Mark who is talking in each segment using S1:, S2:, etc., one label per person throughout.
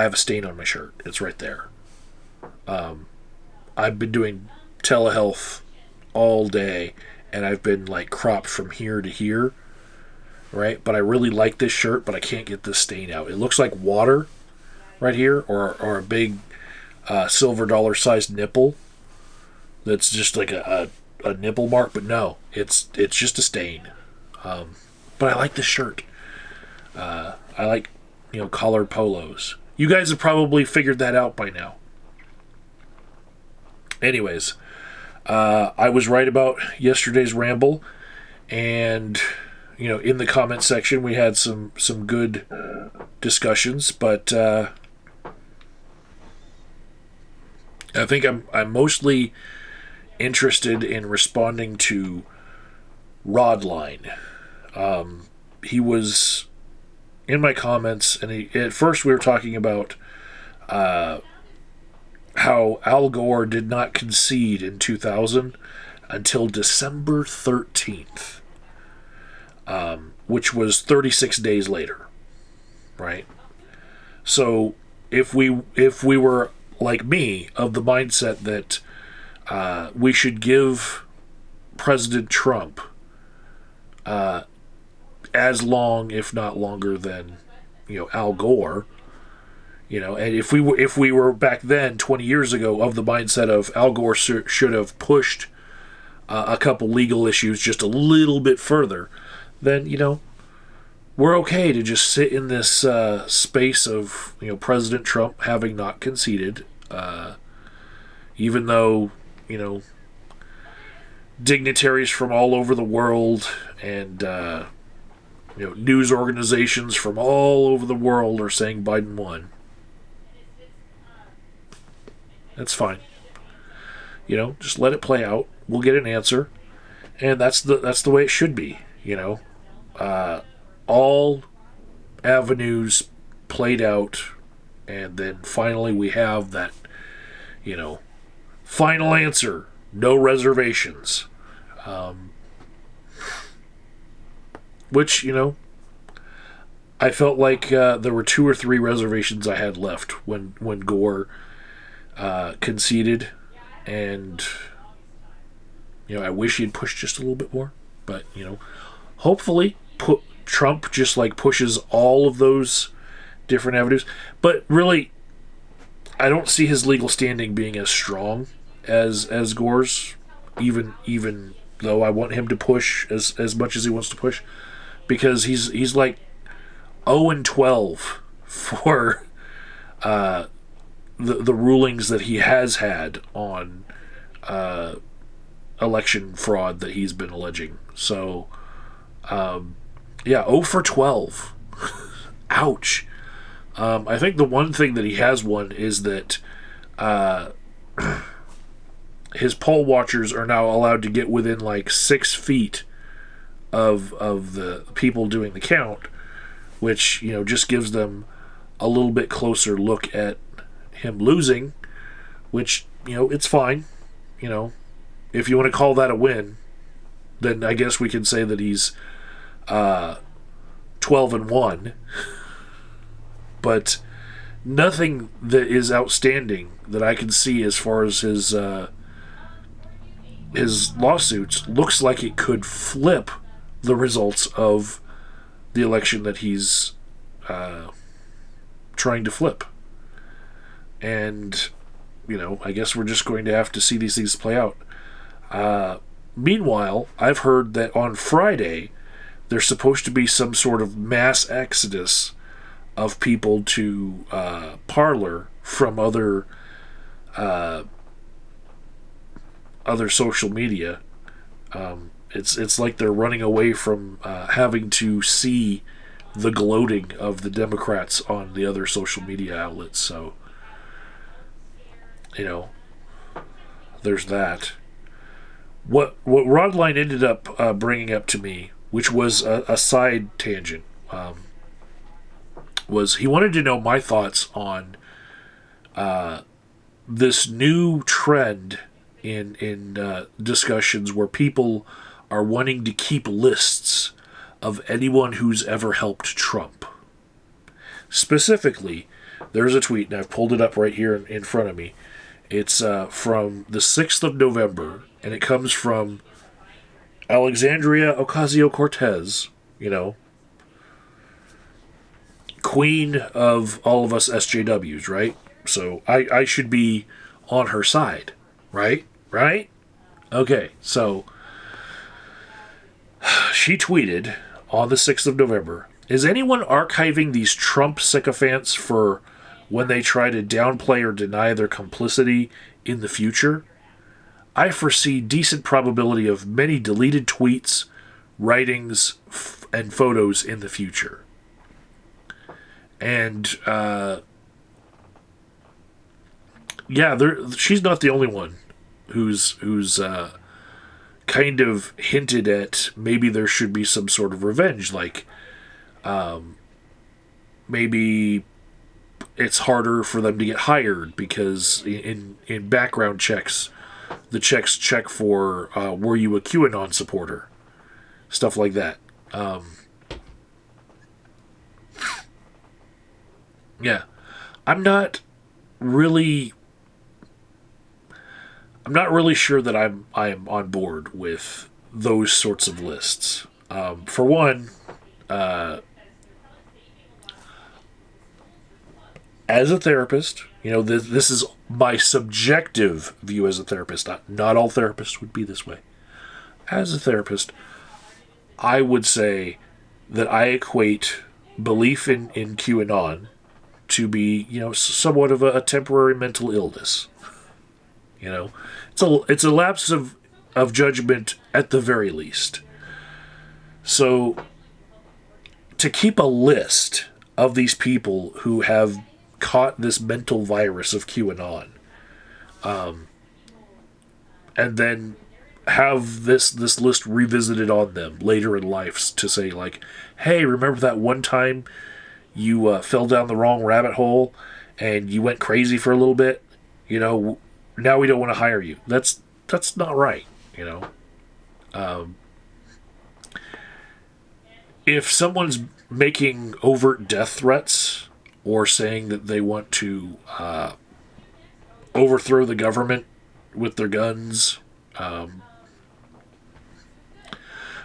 S1: I have a stain on my shirt. It's right there. I've been doing telehealth all day, and I've been like cropped from here to here, right? But I really like this shirt, but I can't get this stain out. It looks like water right here, or a big silver dollar sized nipple. That's just like a nipple mark, but no, it's just a stain. But I like this shirt. I like, collared polos. You guys have probably figured that out by now. Anyways, I was right about yesterday's ramble, and in the comment section we had some good discussions, but I think I'm mostly interested in responding to Rodline. He was in my comments, and at first we were talking about how Al Gore did not concede in 2000 until December 13th, which was 36 days later, right? So if we were like me, of the mindset that we should give President Trump as long, if not longer, than Al Gore. And if we were back then, 20 years ago, of the mindset of Al Gore should have pushed a couple legal issues just a little bit further, then we're okay to just sit in this space of President Trump having not conceded, even though dignitaries from all over the world and news organizations from all over the world are saying Biden won. That's fine. Just let it play out. We'll get an answer, and that's the way it should be. All avenues played out, and then finally we have that final answer. No reservations. Which I felt like there were 2 or 3 reservations I had left when Gore conceded, and I wish he had pushed just a little bit more, but hopefully Trump just pushes all of those different avenues. But really, I don't see his legal standing being as strong as Gore's, even though I want him to push as much as he wants to push, because he's like 0-12 for the rulings that he has had on election fraud that he's been alleging. So, 0 for 12. Ouch. I think the one thing that he has won is that his poll watchers are now allowed to get within 6 feet of the people doing the count, which just gives them a little bit closer look at him losing, which it's fine. If you want to call that a win, then I guess we can say that he's 12-1. But nothing that is outstanding that I can see as far as his lawsuits looks like it could flip the results of the election that he's trying to flip. And, I guess we're just going to have to see these things play out. Meanwhile, I've heard that on Friday there's supposed to be some sort of mass exodus of people to Parler from other social media. It's like they're running away from having to see the gloating of the Democrats on the other social media outlets. So, there's that. What Rodline ended up bringing up to me, which was a side tangent, was he wanted to know my thoughts on this new trend in discussions where people are wanting to keep lists of anyone who's ever helped Trump. Specifically, There's a tweet, and I've pulled it up right here in front of me. It's from the 6th of November, and it comes from Alexandria Ocasio-Cortez, queen of all of us SJWs, right? So I should be on her side, right? Right? Okay, so she tweeted on the 6th of November, is anyone archiving these Trump sycophants for when they try to downplay or deny their complicity in the future? I foresee decent probability of many deleted tweets, writings, and photos in the future. And, she's not the only one who's kind of hinted at maybe there should be some sort of revenge, like maybe it's harder for them to get hired because in background checks, the checks check for were you a QAnon supporter, stuff like that. Yeah, I'm not really sure that I'm on board with those sorts of lists. For one, as a therapist, this is my subjective view as a therapist. Not all therapists would be this way. As a therapist, I would say that I equate belief in QAnon to be, somewhat of a temporary mental illness. It's a lapse of judgment at the very least. So, to keep a list of these people who have caught this mental virus of QAnon, and then have this list revisited on them later in life to say, like, hey, remember that one time you fell down the wrong rabbit hole and you went crazy for a little bit? Now we don't want to hire you. That's not right, If someone's making overt death threats or saying that they want to overthrow the government with their guns,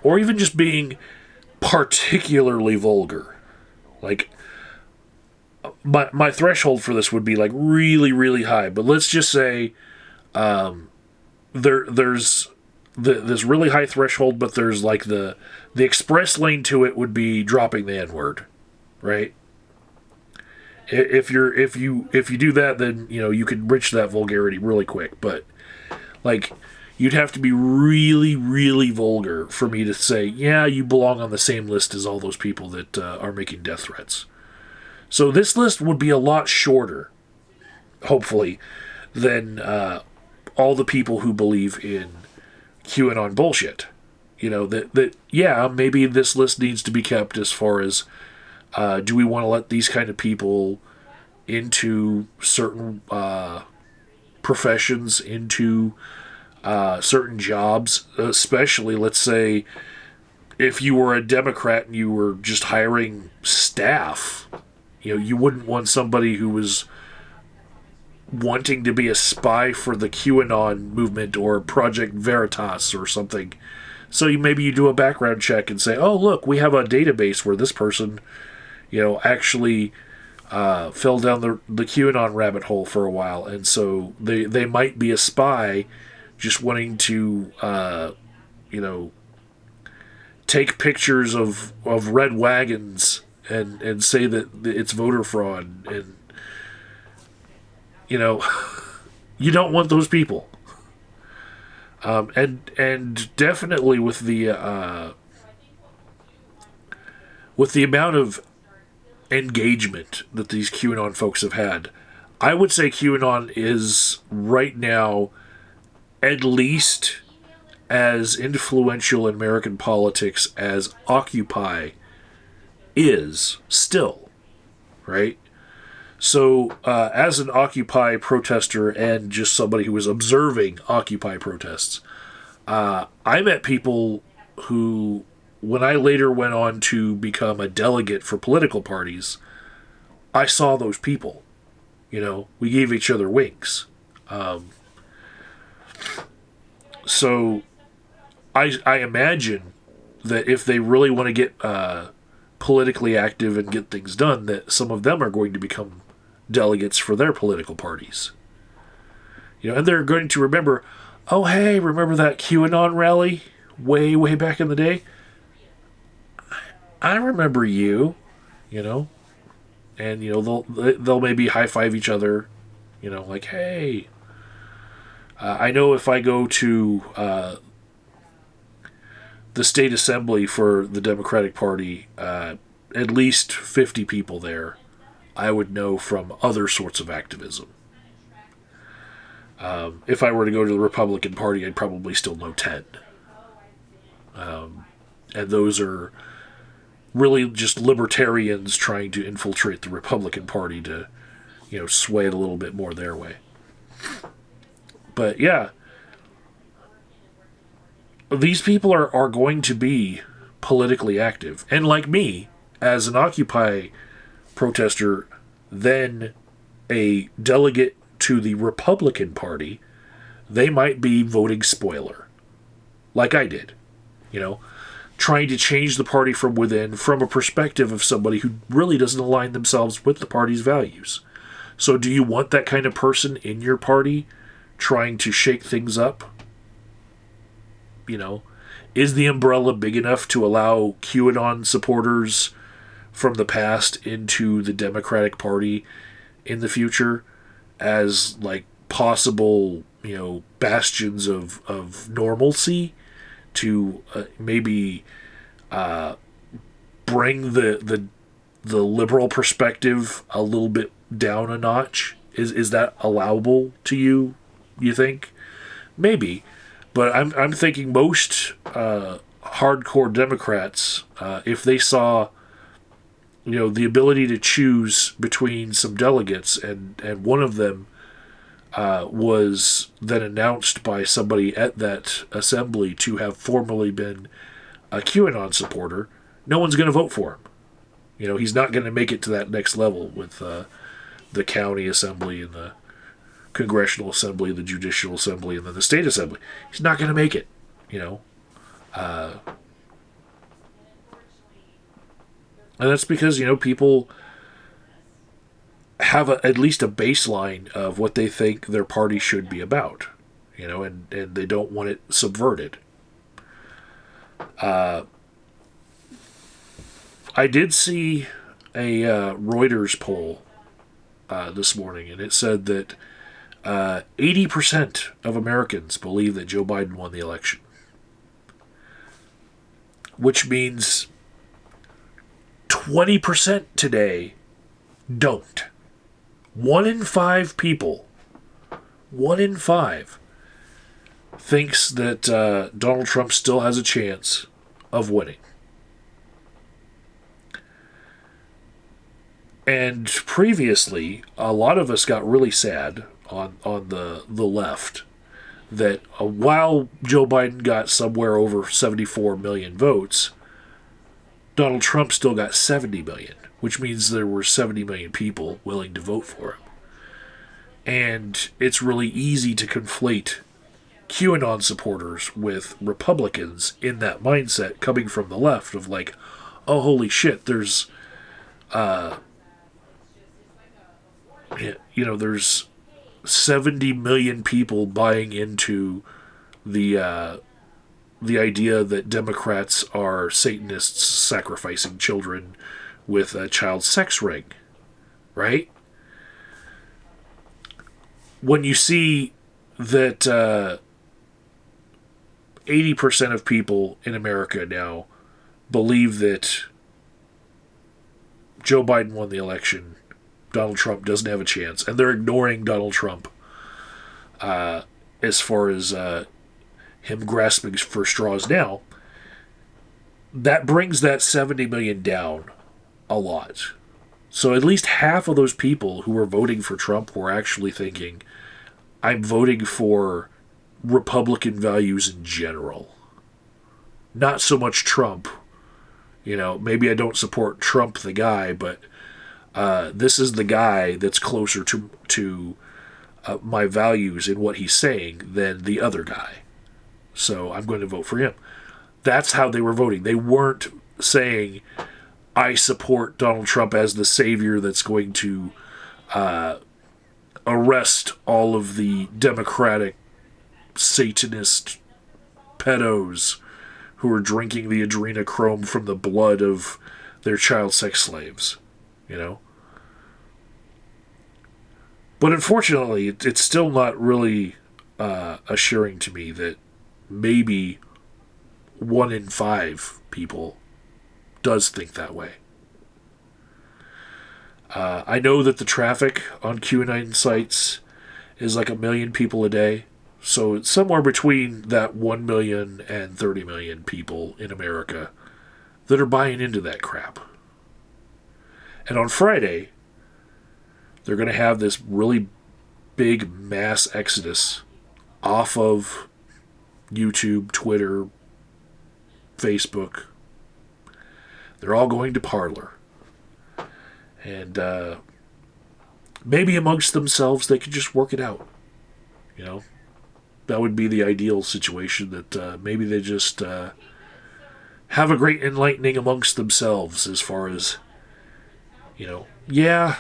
S1: or even just being particularly vulgar, like, my threshold for this would be like really, really high. But let's just say there's this really high threshold, but there's like the express lane to it would be dropping the N-word, right? If you do that, then you can reach that vulgarity really quick. But like, you'd have to be really, really vulgar for me to say, yeah, you belong on the same list as all those people that are making death threats. So this list would be a lot shorter, hopefully, than all the people who believe in QAnon bullshit. Maybe this list needs to be kept as far as, do we want to let these kind of people into certain professions, into certain jobs, especially, let's say, if you were a Democrat and you were just hiring staff. You wouldn't want somebody who was wanting to be a spy for the QAnon movement or Project Veritas or something. So maybe you do a background check and say, oh, look, we have a database where this person, actually fell down the QAnon rabbit hole for a while. And so they might be a spy just wanting to, take pictures of red wagons and say that it's voter fraud, and you don't want those people. And definitely with the amount of engagement that these QAnon folks have had, I would say QAnon is right now at least as influential in American politics as Occupy is still, right? So, as an Occupy protester and just somebody who was observing Occupy protests, I met people who, when I later went on to become a delegate for political parties, I saw those people. We gave each other wings. So I imagine that if they really want to get politically active and get things done, that some of them are going to become delegates for their political parties. And they're going to remember, oh, hey, remember that QAnon rally way, way back in the day? I remember you, and, they'll maybe high-five each other, like, hey. I know if I go to the state assembly for the Democratic Party, at least 50 people there I would know from other sorts of activism. If I were to go to the Republican Party, I'd probably still know 10. And those are really just libertarians trying to infiltrate the Republican Party to, sway it a little bit more their way. But yeah, these people are going to be politically active. And like me, as an Occupy protester, then a delegate to the Republican Party, they might be voting spoiler. Like I did. Trying to change the party from within from a perspective of somebody who really doesn't align themselves with the party's values. So do you want that kind of person in your party trying to shake things up? Is the umbrella big enough to allow QAnon supporters from the past into the Democratic Party in the future as like possible, bastions of normalcy to maybe bring the liberal perspective a little bit down a notch? Is that allowable to you? You think? Maybe. But I'm thinking most hardcore Democrats, if they saw, the ability to choose between some delegates, and one of them was then announced by somebody at that assembly to have formerly been a QAnon supporter, no one's going to vote for him. He's not going to make it to that next level with the county assembly and the Congressional Assembly, the Judicial Assembly, and then the State Assembly. He's not going to make it, And that's because, people have at least a baseline of what they think their party should be about, and they don't want it subverted. I did see a Reuters poll this morning, and it said that 80% of Americans believe that Joe Biden won the election. Which means 20% today don't. 1 in 5 people, 1 in 5, thinks that Donald Trump still has a chance of winning. And previously, a lot of us got really sad on the left that while Joe Biden got somewhere over 74 million votes, Donald Trump still got 70 million, which means there were 70 million people willing to vote for him. And it's really easy to conflate QAnon supporters with Republicans in that mindset coming from the left of like, oh, holy shit, there's there's 70 million people buying into the idea that Democrats are Satanists sacrificing children with a child sex ring, right? When you see that 80% of people in America now believe that Joe Biden won the election, Donald Trump doesn't have a chance, and they're ignoring Donald Trump as far as him grasping for straws now, that brings that 70 million down a lot. So at least half of those people who were voting for Trump were actually thinking, I'm voting for Republican values in general. Not so much Trump. Maybe I don't support Trump the guy, but this is the guy that's closer to my values in what he's saying than the other guy. So I'm going to vote for him. That's how they were voting. They weren't saying, I support Donald Trump as the savior that's going to arrest all of the Democratic Satanist pedos who are drinking the adrenochrome from the blood of their child sex slaves, you know? But unfortunately, it's still not really assuring to me that maybe 1 in 5 people does think that way. I know that the traffic on QAnon sites is like 1 million people a day. So it's somewhere between that 1 million and 30 million people in America that are buying into that crap. And on Friday, they're going to have this really big mass exodus off of YouTube, Twitter, Facebook. They're all going to Parler. And maybe amongst themselves they could just work it out. You know? That would be the ideal situation, that maybe they just have a great enlightening amongst themselves as far as, you know, yeah,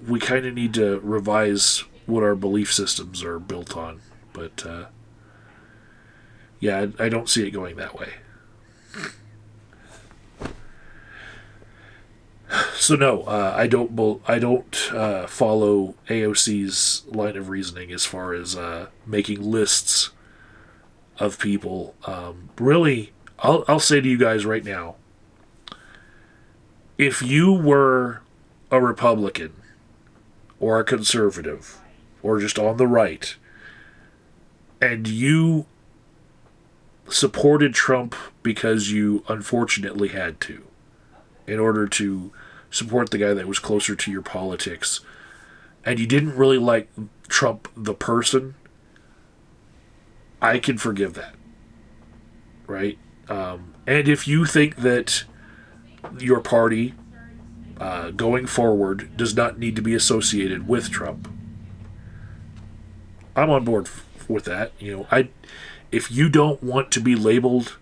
S1: we kind of need to revise what our belief systems are built on. But, yeah, I don't see it going that way. So no, I don't follow AOC's line of reasoning as far as making lists of people. Really, I'll say to you guys right now, if you were a Republican or a conservative or just on the right, and you supported Trump because you unfortunately had to, in order to support the guy that was closer to your politics, and you didn't really like Trump the person, I can forgive that. Right? And if you think that your party, going forward, does not need to be associated with Trump, I'm on board with that. You know, if you don't want to be labeled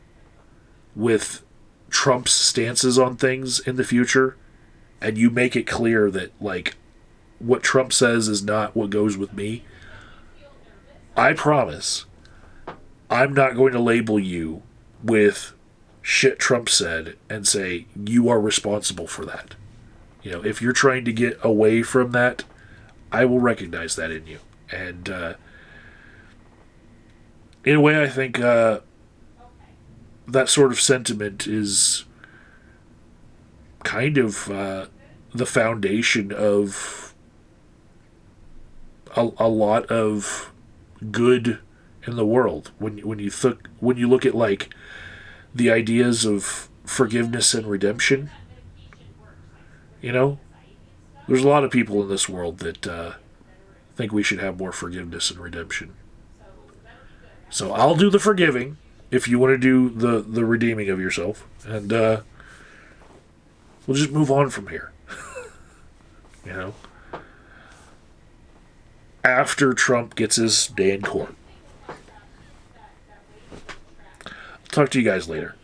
S1: with Trump's stances on things in the future, and you make it clear that, like, what Trump says is not what goes with me, I promise I'm not going to label you with shit Trump said and say you are responsible for that. You know, if you're trying to get away from that, I will recognize that in you. And in a way, I think that sort of sentiment is kind of the foundation of a lot of good in the world. When you look at, like, the ideas of forgiveness and redemption, you know, there's a lot of people in this world that think we should have more forgiveness and redemption. So I'll do the forgiving if you want to do the redeeming of yourself, and we'll just move on from here. You know, after Trump gets his day in court. I'll talk to you guys later.